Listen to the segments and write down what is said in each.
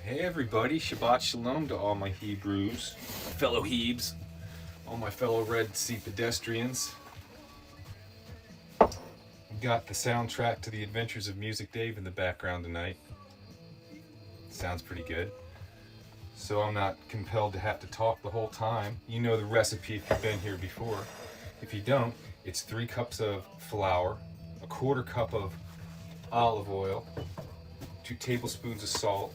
Hey everybody, Shabbat Shalom to all my Hebrews, fellow Hebes, all my fellow Red Sea pedestrians. Got the soundtrack to the Adventures of Music Dave in the background tonight. Sounds pretty good. So I'm not compelled to have to talk the whole time. You know the recipe if you've been here before. If you don't, it's 3 cups of flour, a 1/4 cup of olive oil, 2 tablespoons of salt,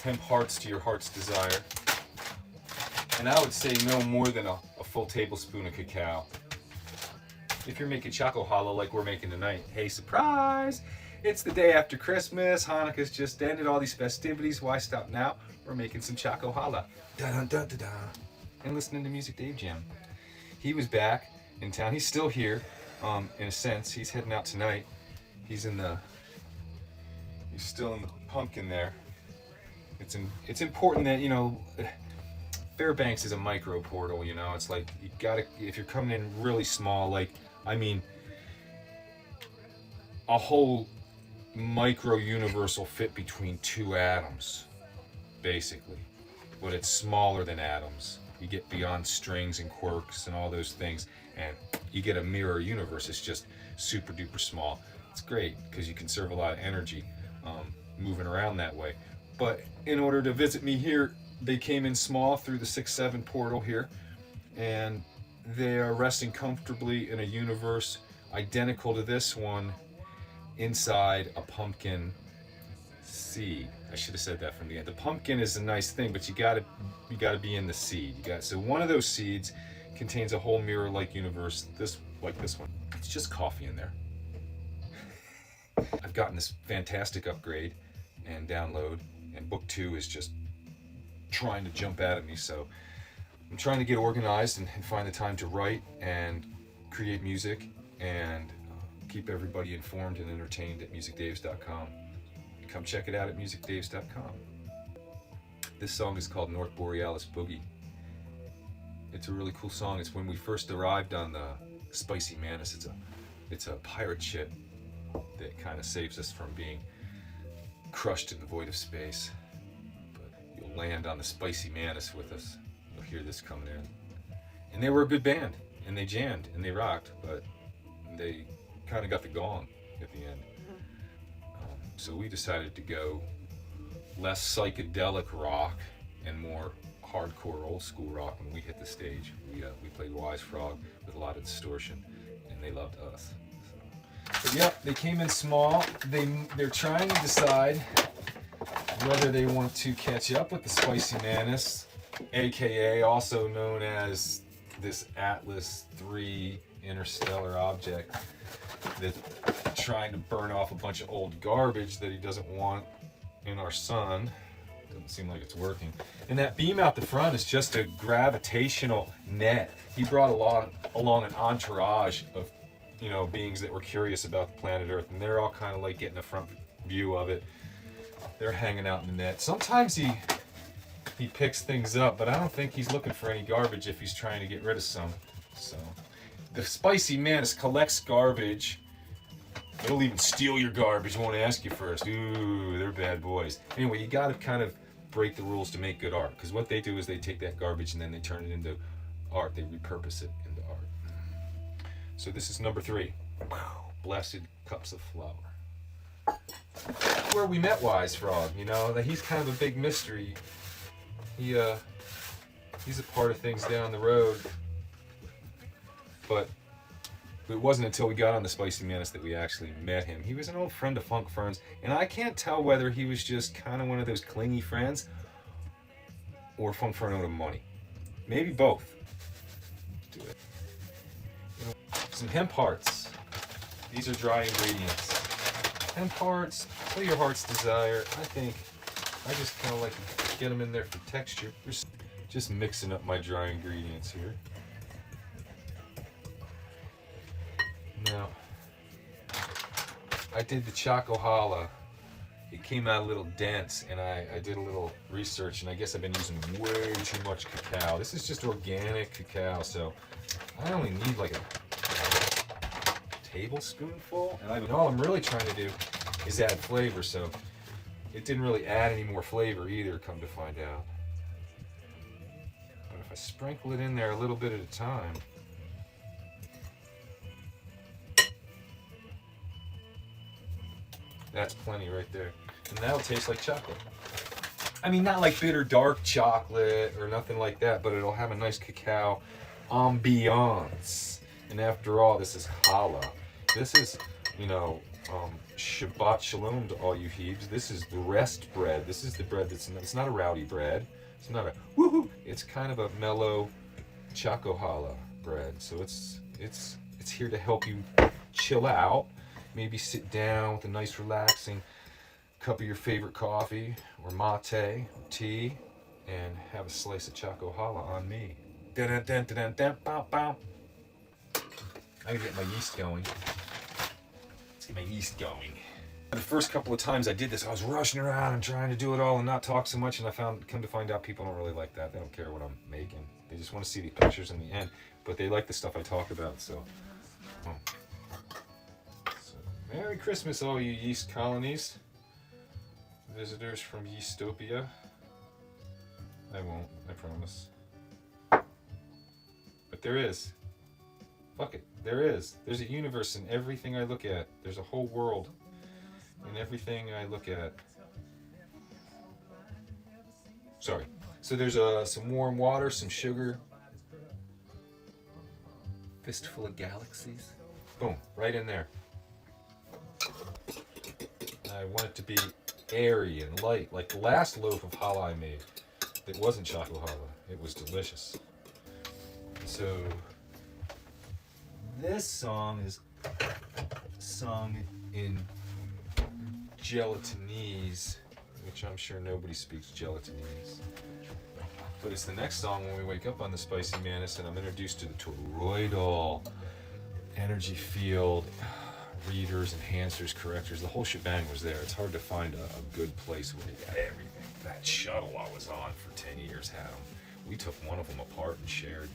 hemp hearts to your heart's desire, and I would say no more than a full tablespoon of cacao. If you're making choco challah like we're making tonight, hey, surprise! It's the day after Christmas, Hanukkah's just ended, all these festivities, why stop now? We're making some choco challah. Da-da-da-da-da. And listening to Music Dave Jam. He was back in town, he's still here, in a sense, he's heading out tonight. He's still in the pumpkin there. It's important that, you know, Fairbanks is a micro portal, you know. It's like, you gotta, if you're coming in really small, like, I mean, a whole micro universe will fit between 2 atoms, basically. But it's smaller than atoms. You get beyond strings and quirks and all those things, and you get a mirror universe. It's just super duper small. It's great, because you conserve a lot of energy moving around that way. But in order to visit me here, they came in small through the 6-7 portal here, and they are resting comfortably in a universe identical to this one inside a pumpkin seed. I should have said that from the end. The pumpkin is a nice thing, but you gotta be in the seed. So one of those seeds contains a whole mirror-like universe, like this one. It's just coffee in there. I've gotten this fantastic upgrade and download, and book 2 is just trying to jump out at me, so I'm trying to get organized and find the time to write and create music and keep everybody informed and entertained at musicdaves.com. Come check it out at musicdaves.com. This song is called North Borealis Boogie. It's a really cool song. It's when we first arrived on the Spicy Manus. It's a pirate ship that kind of saves us from being crushed in the void of space. But you'll land on the Spicy Manus with us. You'll hear this coming in. And they were a good band, and they jammed, and they rocked, but they kind of got the gong at the end. So we decided to go less psychedelic rock and more hardcore old school rock when we hit the stage. We played Wise Frog with a lot of distortion, and they loved us. But yeah, they came in small. They're trying to decide whether they want to catch up with the Spicy Manus, aka also known as this Atlas III interstellar object that's trying to burn off a bunch of old garbage that he doesn't want in our sun. Doesn't seem like it's working. And that beam out the front is just a gravitational net. He brought along an entourage of, you know, beings that were curious about the planet Earth, and they're all kind of like getting a front view of it. They're hanging out in the net. Sometimes he picks things up, but I don't think he's looking for any garbage if he's trying to get rid of some. So the Spicy Manus collects garbage. It'll even steal your garbage, won't ask you first. Ooh, they're bad boys. Anyway, you gotta kind of break the rules to make good art, because what they do is they take that garbage and then they turn it into art. They repurpose it into art. So this is number 3. Blessed Cups of Flour. Where we met Wise Frog, you know, that he's kind of a big mystery. He's a part of things down the road, but it wasn't until we got on the Spicy Manus that we actually met him. He was an old friend of Funk Fern's, and I can't tell whether he was just kind of one of those clingy friends or Funk Fern owed him money. Maybe both. Do it. You know, some hemp hearts. These are dry ingredients. Hemp hearts, to your heart's desire. I just kind of like to get them in there for texture. Just mixing up my dry ingredients here. Now, I did the choco challah. It came out a little dense, and I did a little research, and I guess I've been using way too much cacao. This is just organic cacao, so I only need like a tablespoonful. And all I'm really trying to do is add flavor, so It didn't really add any more flavor either, come to find out. But if I sprinkle it in there a little bit at a time, that's plenty right there. And that'll taste like chocolate. I mean, not like bitter dark chocolate or nothing like that, but it'll have a nice cacao ambiance. And after all, this is challah. This is, Shabbat Shalom to all you Hebes. This is the rest bread. This is the bread it's not a rowdy bread. It's not a woohoo. It's kind of a mellow choco challah bread. So it's here to help you chill out. Maybe sit down with a nice relaxing cup of your favorite coffee or mate or tea and have a slice of choco challah on me. Dun, dun, dun, dun, dun, bow, bow. I gotta get my yeast going. Let's get my yeast going. The first couple of times I did this, I was rushing around and trying to do it all and not talk so much, and come to find out people don't really like that. They don't care what I'm making. They just want to see the pictures in the end, but they like the stuff I talk about, so. Merry Christmas, all you yeast colonies. Visitors from Yeastopia. I won't, I promise. But there is. Fuck it, there is. There's a universe in everything I look at. There's a whole world in everything I look at. Sorry. So there's some warm water, some sugar. Fistful of galaxies. Boom, right in there. I want it to be airy and light, like the last loaf of challah I made. It wasn't chocolate challah. It was delicious. So this song is sung in gelatinese, which I'm sure nobody speaks gelatinese. But it's the next song when we wake up on the Spicy Manus and I'm introduced to the toroidal energy field, readers, enhancers, correctors. The whole shebang was there. It's hard to find a good place where you got everything. That shuttle I was on for 10 years had them. We took one of them apart and shared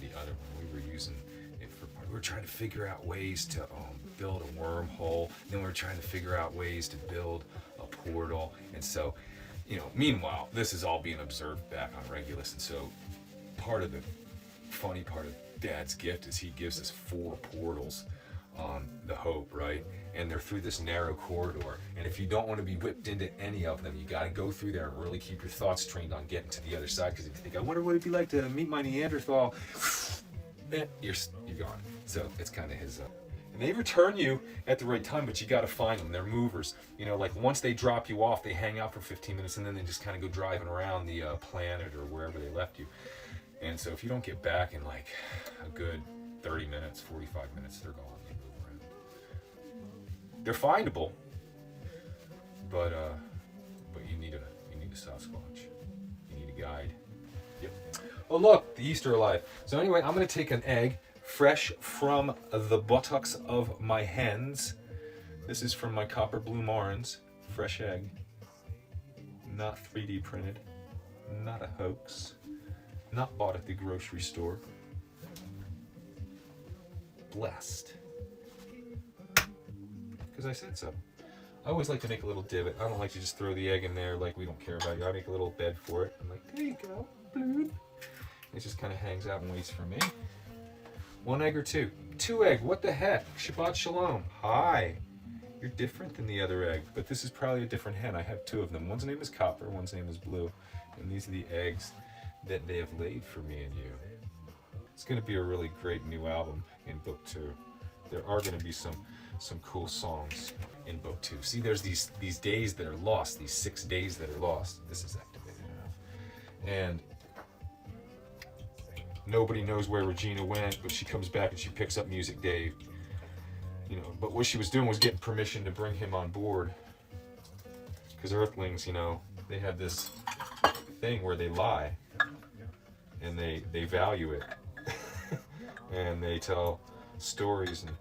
the other one. We were using it for, we were trying to figure out ways to build a wormhole. Then we were trying to figure out ways to build a portal. And so, meanwhile, this is all being observed back on Regulus. And so part of the funny part of Dad's gift is he gives us 4 portals on the Hope, right? And they're through this narrow corridor. And if you don't want to be whipped into any of them, you got to go through there and really keep your thoughts trained on getting to the other side. Because if you think, I wonder what it'd be like to meet my Neanderthal, you're gone. So it's kind of his. And they return you at the right time, but you got to find them. They're movers. Like once they drop you off, they hang out for 15 minutes and then they just kind of go driving around the planet or wherever they left you. And so if you don't get back in like a good 30 minutes, 45 minutes, they're gone. They're findable, but you need a Sasquatch. You need a guide. Yep. Oh look, the yeast are alive. So anyway, I'm gonna take an egg fresh from the buttocks of my hens. This is from my copper blue marns. Fresh egg. Not 3D printed. Not a hoax. Not bought at the grocery store. Blessed. Because I said so. I always like to make a little divot. I don't like to just throw the egg in there like we don't care about you. I make a little bed for it. I'm like, there you go. Bloop. It just kind of hangs out and waits for me. 1 egg or 2? 2 egg. What the heck? Shabbat Shalom. Hi. You're different than the other egg, but this is probably a different hen. I have 2 of them. One's name is Copper, one's name is Blue. And these are the eggs that they have laid for me and you. It's going to be a really great new album in book 2. There are going to be some cool songs in book 2. See, there's these days that are lost, these 6 days that are lost. This is activated enough. And nobody knows where Regina went, but she comes back and she picks up Music Dave. But what she was doing was getting permission to bring him on board. Because Earthlings, they have this thing where they lie. And they value it. And they tell stories and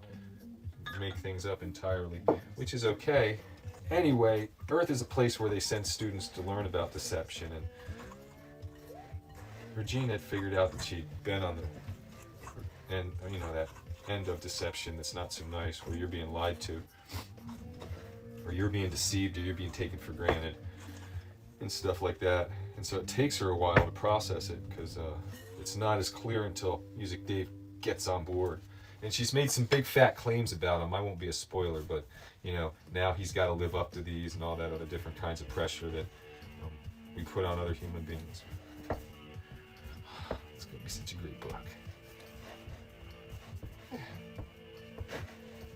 make things up entirely, which is okay. Anyway, Earth is a place where they send students to learn about deception, and Regina had figured out that she'd been on the end, that end of deception that's not so nice, where you're being lied to. or you're being deceived, or you're being taken for granted, and stuff like that. And so it takes her a while to process it, because it's not as clear until Music Dave gets on board. And she's made some big fat claims about him. I won't be a spoiler, but you know, now he's got to live up to these and all that other different kinds of pressure that we put on other human beings. It's going to be such a great book.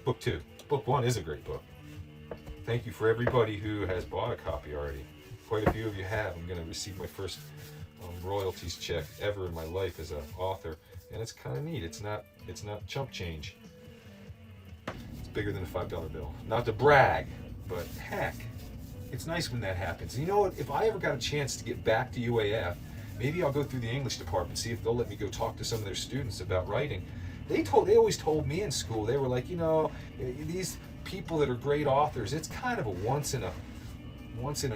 Book 2. Book 1 is a great book. Thank you for everybody who has bought a copy already. Quite a few of you have. I'm going to receive my first royalties check ever in my life as an author, and it's kind of neat. It's not chump change. It's bigger than a $5 bill. Not to brag, but heck, it's nice when that happens. You know what? If I ever got a chance to get back to UAF, maybe I'll go through the English department, see if they'll let me go talk to some of their students about writing. They always told me in school, they were like, you know, these people that are great authors, it's kind of a once in a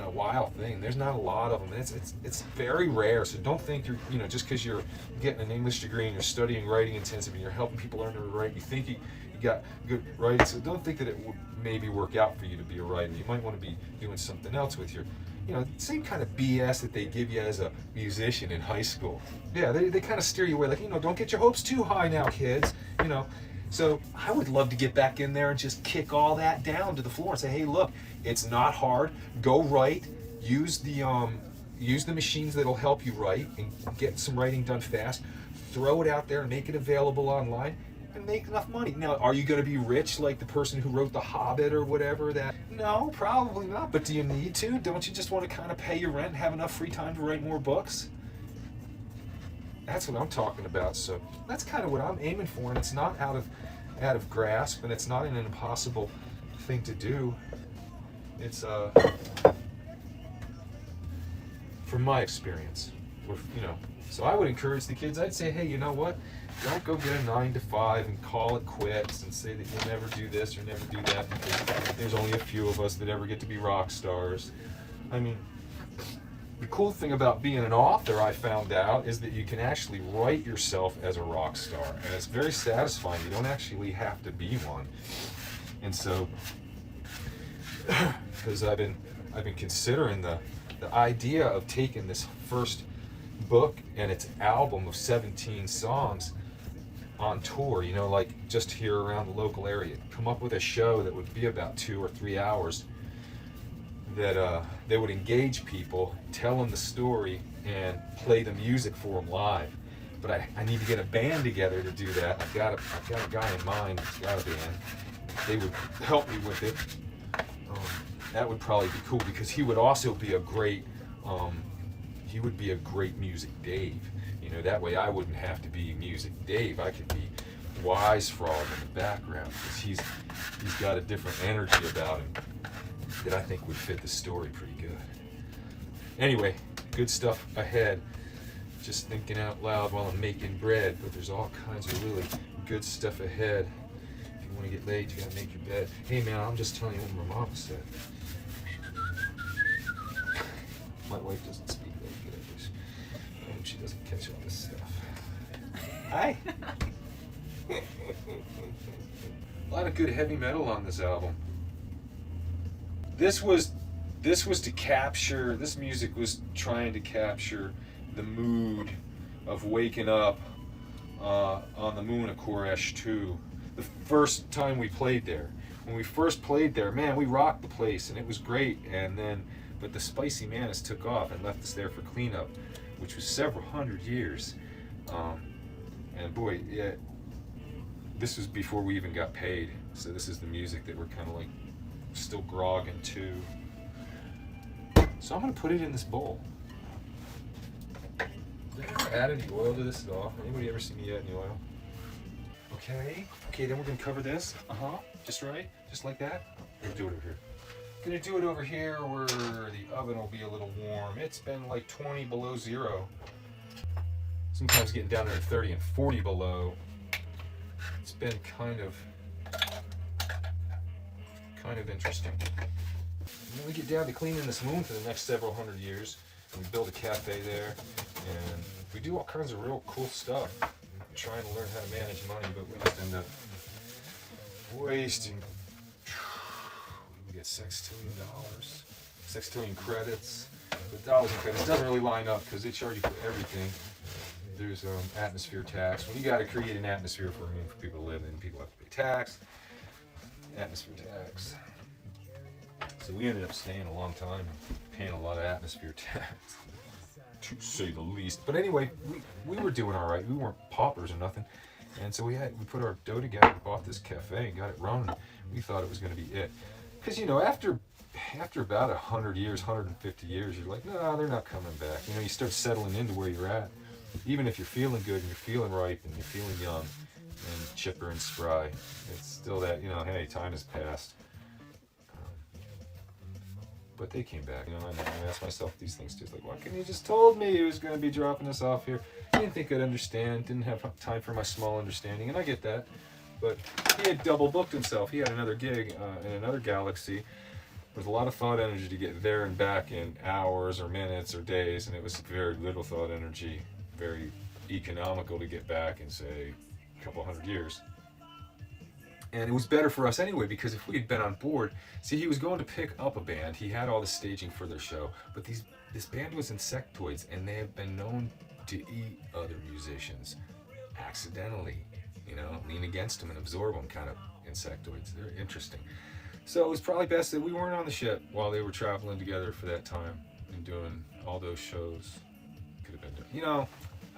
while thing. There's not a lot of them. It's very rare. So don't think you're, you know, just because you're getting an English degree and you're studying writing intensive and you're helping people learn to write, you think you got good writing. So don't think that it would maybe work out for you to be a writer. You might want to be doing something else with your, you know, same kind of BS that they give you as a musician in high school. Yeah, they kind of steer you away, like, you know, don't get your hopes too high now, kids, you know. So I would love to get back in there and just kick all that down to the floor and say, hey, look, it's not hard. Go write. Use the machines that'll help you write and get some writing done fast. Throw it out there and make it available online and make enough money. Now, are you going to be rich like the person who wrote The Hobbit or whatever? No, probably not. But do you need to? Don't you just want to kind of pay your rent and have enough free time to write more books? That's what I'm talking about. So that's kind of what I'm aiming for, and it's not out of grasp, and it's not an impossible thing to do. It's from my experience, you know. So I would encourage the kids. I'd say, hey, you know what? Don't go get a 9 to 5 and call it quits and say that you'll never do this or never do that, because there's only a few of us that ever get to be rock stars. I mean, the cool thing about being an author, I found out, is that you can actually write yourself as a rock star, and it's very satisfying. You don't actually have to be one. And so, because I've been considering the idea of taking this first book and its album of 17 songs on tour, you know, like just here around the local area, come up with a show that would be about 2 or 3 hours, that they would engage people, tell them the story, and play the music for them live. But I need to get a band together to do that. I've got a guy in mind who's got a band. They would help me with it. That would probably be cool, because he would also be a great Music Dave. You know, that way I wouldn't have to be Music Dave. I could be Wise Frog in the background, because he's got a different energy about him that I think would fit the story pretty good. Anyway, good stuff ahead. Just thinking out loud while I'm making bread, but there's all kinds of really good stuff ahead. If you want to get laid, you gotta make your bed. Hey man, I'm just telling you what my mama said. My wife doesn't speak very good English. I hope she doesn't catch all this stuff. Hi. A lot of good heavy metal on this album. This music was trying to capture the mood of waking up on the moon of Koresh 2. The first time we played there. When we first played there, man, we rocked the place and it was great. But the Spicy Manis took off and left us there for cleanup, which was several hundred years. And boy, yeah, this was before we even got paid. So this is the music that we're kind of like still grogging to. So I'm gonna put it in this bowl. Did I ever add any oil to this at all? Anybody ever see me add any oil? Okay, then we're gonna cover this. Just right, just like that. We're gonna do it over here. Gonna do it over here where the oven will be a little warm. It's been like 20 below zero. Sometimes getting down there to 30 and 40 below. It's been kind of interesting. And then we get down to cleaning this moon for the next several hundred years, and we build a cafe there, and we do all kinds of real cool stuff. We're trying to learn how to manage money, but we just end up wasting. We get get $6 trillion credits. But dollars and credits doesn't really line up because they charge you for everything. There's atmosphere tax. When you got to create an atmosphere for people to live in, people have to pay tax. Atmosphere tax. So we ended up staying a long time, paying a lot of atmosphere tax, to say the least. But anyway, we were doing all right. We weren't paupers or nothing. And so we put our dough together, bought this cafe, and got it running. We thought it was going to be it. Because, after about 100 years, 150 years, you're like, no, they're not coming back. You start settling into where you're at. Even if you're feeling good and you're feeling ripe and you're feeling young and chipper and spry, it's still that, hey, time has passed. But they came back, and I asked myself these things too. It's like, why couldn't you just told me he was going to be dropping us off here? I didn't think I'd understand, didn't have time for my small understanding, and I get that. But he had double booked himself. He had another gig in another galaxy with a lot of thought energy to get there and back in hours or minutes or days, and it was very little thought energy, very economical to get back in, say, a couple hundred years. And it was better for us anyway, because if we had been on board, see, he was going to pick up a band. He had all the staging for their show, but this band was insectoids, and they have been known to eat other musicians accidentally, lean against them and absorb them, kind of insectoids. They're interesting. So it was probably best that we weren't on the ship while they were traveling together for that time and doing all those shows. Could have been doing.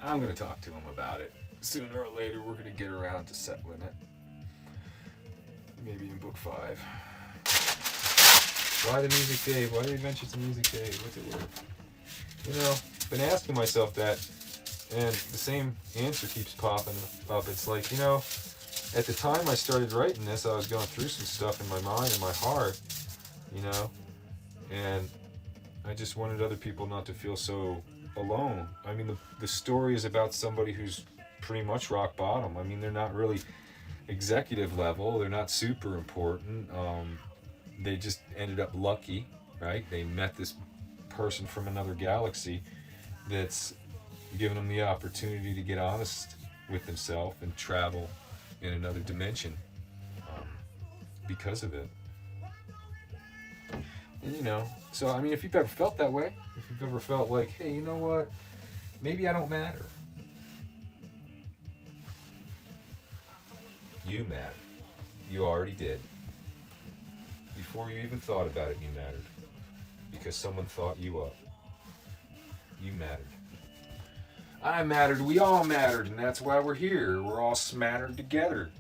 I'm going to talk to him about it. Sooner or later, we're going to get around to settling it. Maybe in book 5. Why the music Dave? Why the Adventures of Music Dave? What's it worth? Been asking myself that, and the same answer keeps popping up. It's like, at the time I started writing this, I was going through some stuff in my mind and my heart, and I just wanted other people not to feel so alone. I mean, the story is about somebody who's pretty much rock bottom. I mean, they're not really executive level, they're not super important. They just ended up lucky, right? They met this person from another galaxy that's given them the opportunity to get honest with themselves and travel in another dimension because of it. And so I mean, if you've ever felt that way, if you've ever felt like, hey, you know what, maybe I don't matter. You mattered. You already did. Before you even thought about it, you mattered. Because someone thought you up. You mattered. I mattered. We all mattered, and that's why we're here. We're all smattered together.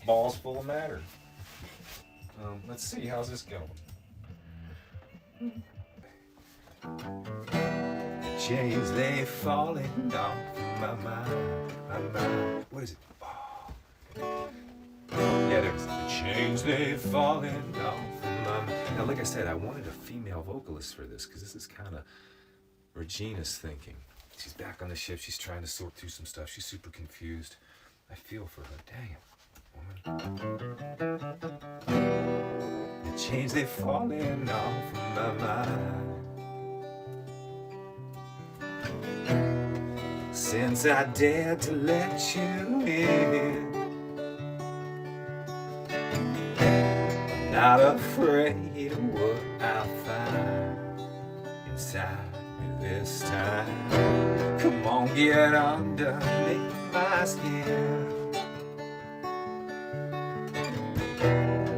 Balls full of matter. Let's see. How's this going? Chains, they falling off my mind. What is it? Yeah, there's the chains, they falling off my mind. Now, like I said, I wanted a female vocalist for this, because this is kind of Regina's thinking. She's back on the ship. She's trying to sort through some stuff. She's super confused. I feel for her. Dang it, woman. The chains, they falling off my mind. Since I dared to let you in, not afraid of what I'll find inside me this time. Come on, get underneath my skin.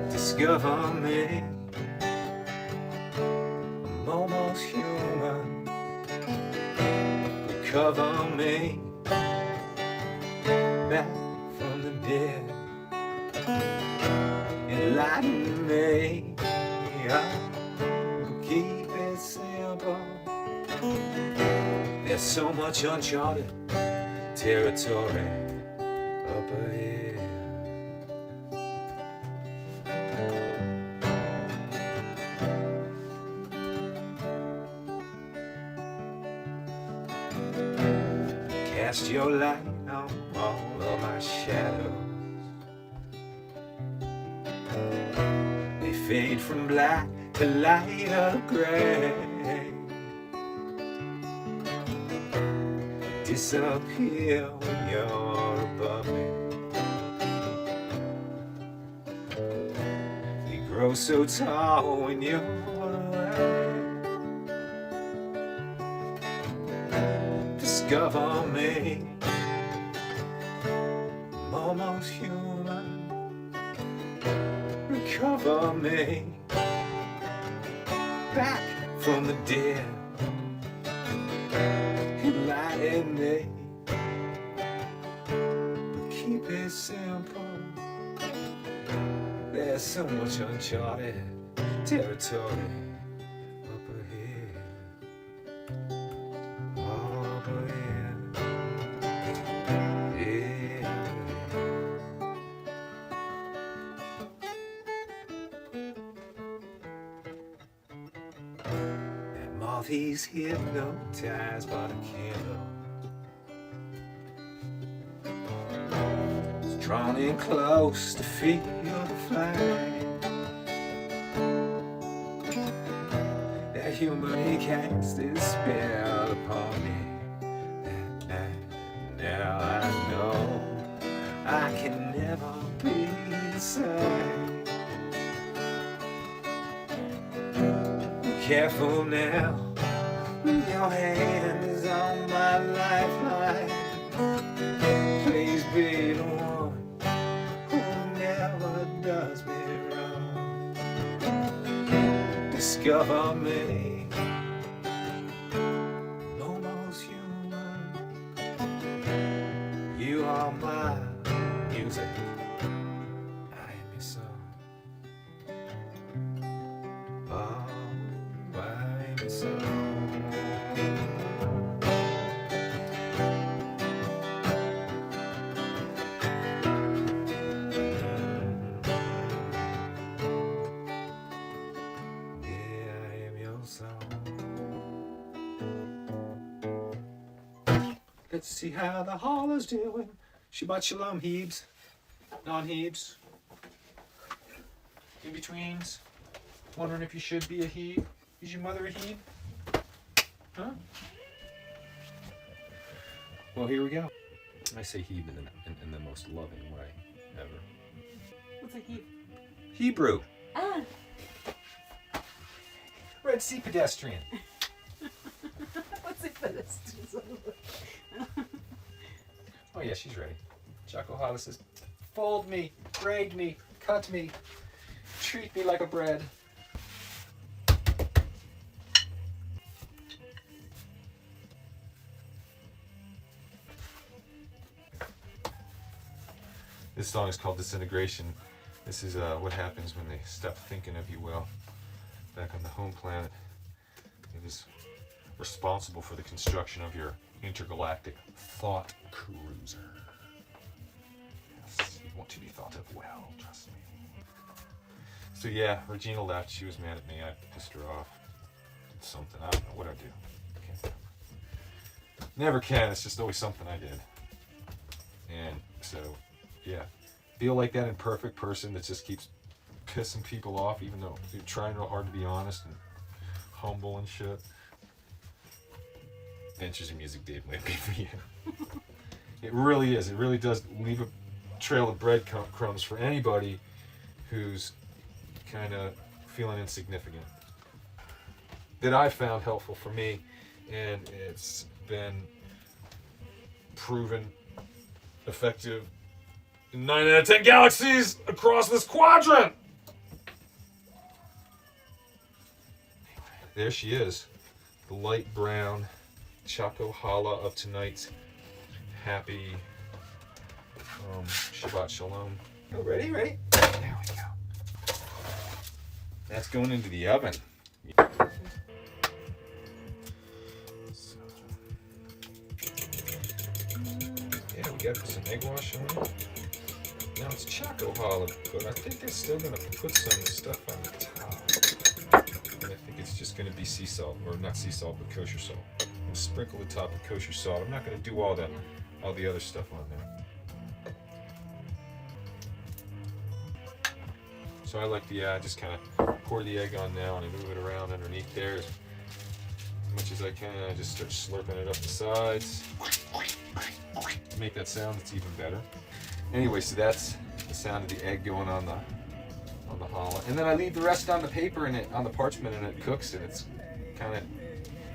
Discover me. I'm almost human. Recover me back from the dead. Enlighten me, I'll keep it simple. There's so much uncharted territory up ahead. Cast your light on all of my shadows. They fade from black to lighter gray. Disappear when you're above me. They grow grow so tall when you're away. Discover me, I'm almost human. Recover me, back from the dead. Enlighten me, but keep it simple. There's so much uncharted territory up ahead. Up ahead. Yeah. That moth, he's hypnotized by the candle. He's drawn in close to feel the flame. That human, he casts his spell upon me. And now I know I can never be the same. Be careful now, your hand is on my lifeline. Please be the one who never does me wrong. Discover me, almost human. You are my music, I am your song. Oh, I am your song. Let's see how the hollow's doing. Shabbat shalom, Hebes. Non-Hebes. In-betweens. Wondering if you should be a Hebe. Is your mother a Hebe? Huh? Well, here we go. I say Hebe in the most loving way ever. What's a Hebe? Hebrew. Ah. Red Sea pedestrian. What's a pedestrian? Oh yeah, she's ready. Chaco Hala says, fold me, braid me, cut me, treat me like a bread. This song is called Disintegration. This is what happens when they stop thinking of you well. Back on the home planet, it is responsible for the construction of your intergalactic thought cruiser. Yes, you want to be thought of well, trust me. So yeah, Regina left. She was mad at me. I pissed her off. Did something. I don't know what I do. Can't remember. Never can. It's just always something I did. And so, yeah. Feel like that imperfect person that just keeps pissing people off, even though you're trying real hard to be honest and humble and shit. Adventures in Music Dave might be for you. It really is. It really does leave a trail of breadcrumbs for anybody who's kind of feeling insignificant. That I found helpful for me, and it's been proven effective in 9 out of 10 galaxies across this quadrant. There she is, the light brown Chaco Hala of tonight's happy Shabbat Shalom. Oh, ready? There we go. That's going into the oven. So, yeah, we got some egg wash on it. Now it's Chaco Hala, but I think I'm still going to put some stuff on the top. And I think it's just going to be sea salt, or not sea salt, but kosher salt. And sprinkle the top with kosher salt. I'm not going to do all the other stuff on there. So I like the, just kind of pour the egg on now and I move it around underneath there as much as I can. I just start slurping it up the sides. To make that sound, it's even better. Anyway, so that's the sound of the egg going on the the challah. And then I leave the rest on the paper and on the parchment, and it cooks, and it's kind of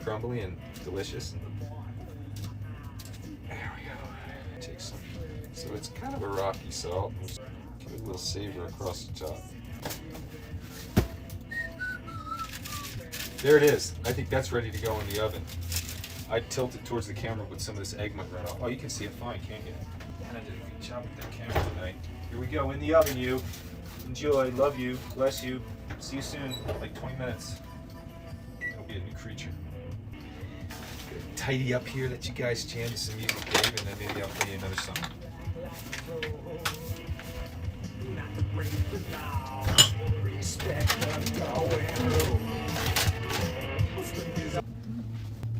crumbly and delicious. There we go. Take some. So it's kind of a rocky salt. Give it a little savor across the top. There it is. I think that's ready to go in the oven. I tilt it towards the camera, but some of this egg might run off. Oh, you can see it fine, can't you? And I did a good job with that camera tonight. Here we go, in the oven, you. Enjoy, love you, bless you. See you soon, like 20 minutes. It'll be a new creature. Tidy up here, let you guys jam to some music, Dave, and then maybe I'll play you another song.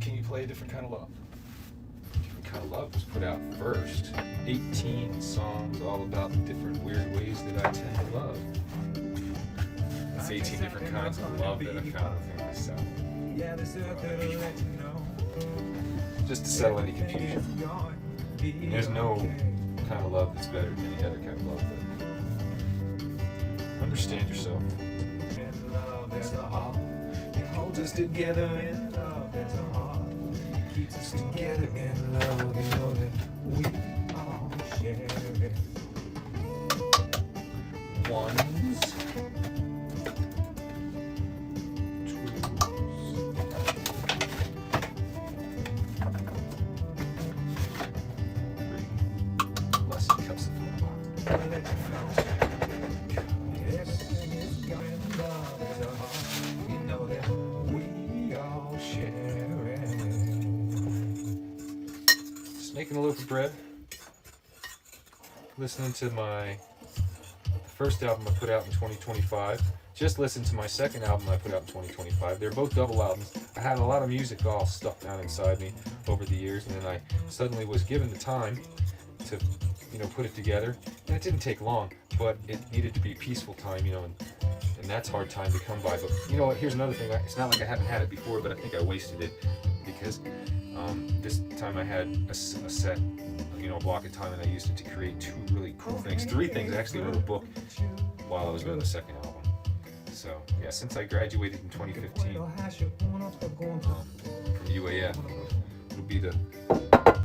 Can you play a different kind of love? Different kind of love was put out first. 18 songs all about the different weird ways that I tend to love. It's 18 different kinds of love that I found within myself. Just to settle any confusion. And there's no kind of love that's better than any other kind of love. But understand yourself. And love as a heart, it holds us together. And love as a heart, it keeps us together. And love, you know that we all share it. Ones. Making a loaf of bread, listening to the first album I put out in 2025, just listened to my second album I put out in 2025. They're both double albums. I had a lot of music all stuck down inside me over the years, and then I suddenly was given the time to, put it together. And it didn't take long, but it needed to be peaceful time, and that's hard time to come by. But you know what, here's another thing. It's not like I haven't had it before, but I think I wasted it because this time I had a set, a block of time, and I used it to create two really cool things. Three things. I actually wrote a book while I was doing the second album. So, yeah, since I graduated in 2015 from UAF, it'll be the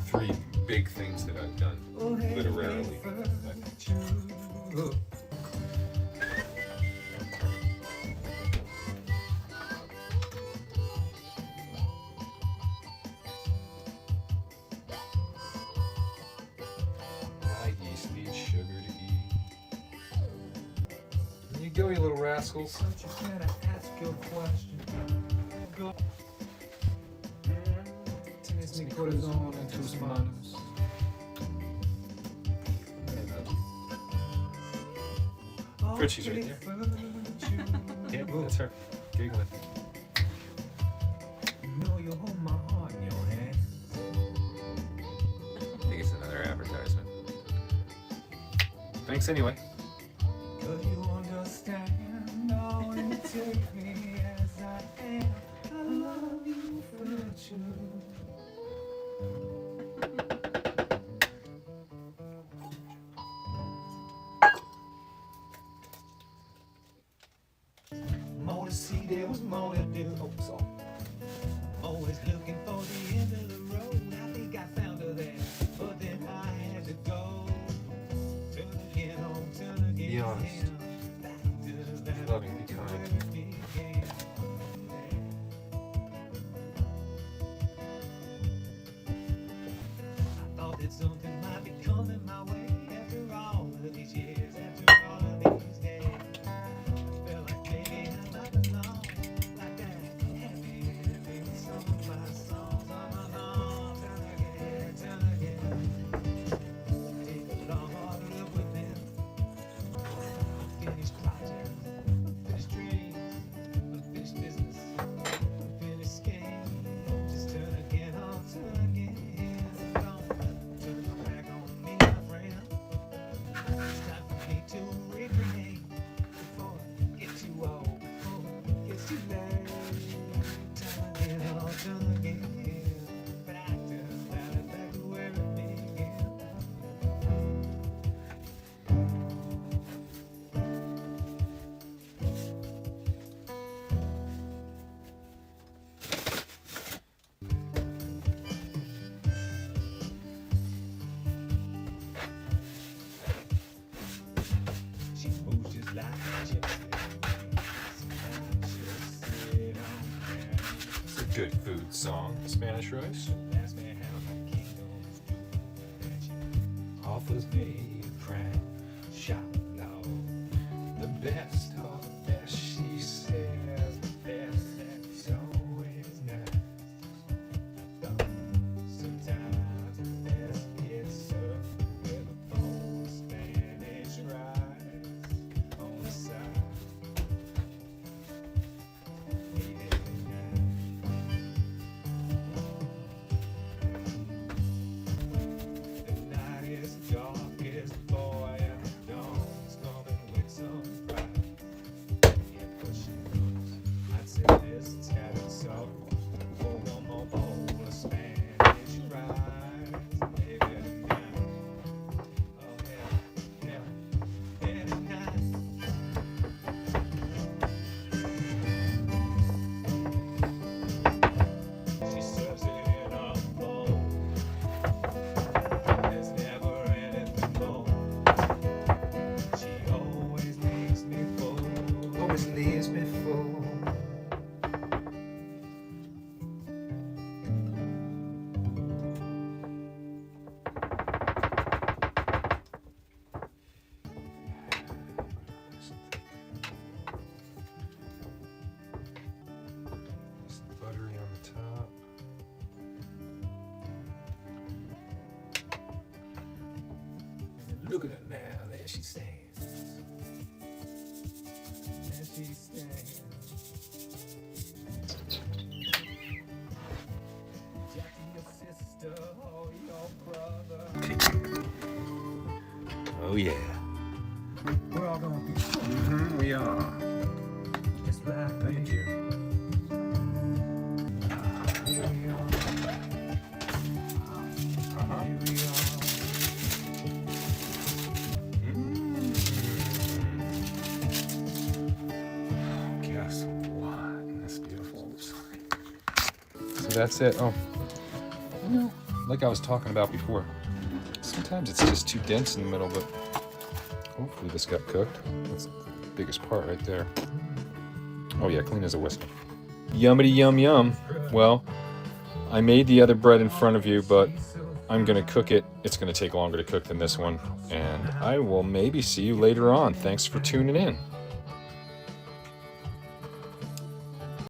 three big things that I've done literarily. Go, you little rascals. Richie's right there. Yeah, that's her. Giggling. I think it's another advertisement. Thanks anyway. Take me as I am. I love you for true. More to see, there was more to do. Oh, sorry. Always looking for the end of the road. I think I found her there, but then I had to go. Turn again home, turn again. Be honest. Be loving, be kind. Something might be coming my way after all of these years, after all of these days. I felt like maybe I'm not alone, like that happy with some of my songs on my own. Turn again. Take a long hard look within. Unfinished projects, unfinished dreams, unfinished business, unfinished scheme. Just turn again, turn again. good food song. Spanish rice. Offers me a crown, shop now. The best of the best, she says. The best that's always nice. Sometimes the best gets served with a bowl of Spanish rice on the side. The night is darkest, boy, and the dawn's coming with some pride. Yeah, pushing those, I'd say this tattered soul for one more bowl of Spanish rice. Maybe tonight, oh yeah, yeah, tonight. She serves it in a bowl. There's never anything more. She always makes me full. Always leaves me full. Some buttery on the top. Look at her now, there she stands. There she stands. Jackie, your sister, or your brother. Oh yeah. We're all gonna be We are. just like Thank you. Here we are. Uh-huh. Here we are. Guess what? That's beautiful. So that's it. Oh, like I was talking about before, sometimes it's just too dense in the middle, but hopefully this got cooked. That's the biggest part right there. Oh yeah, clean as a whistle. Yummity yum yum. Well, I made the other bread in front of you, but I'm gonna cook it. It's gonna take longer to cook than this one, and I will maybe see you later on. Thanks for tuning in.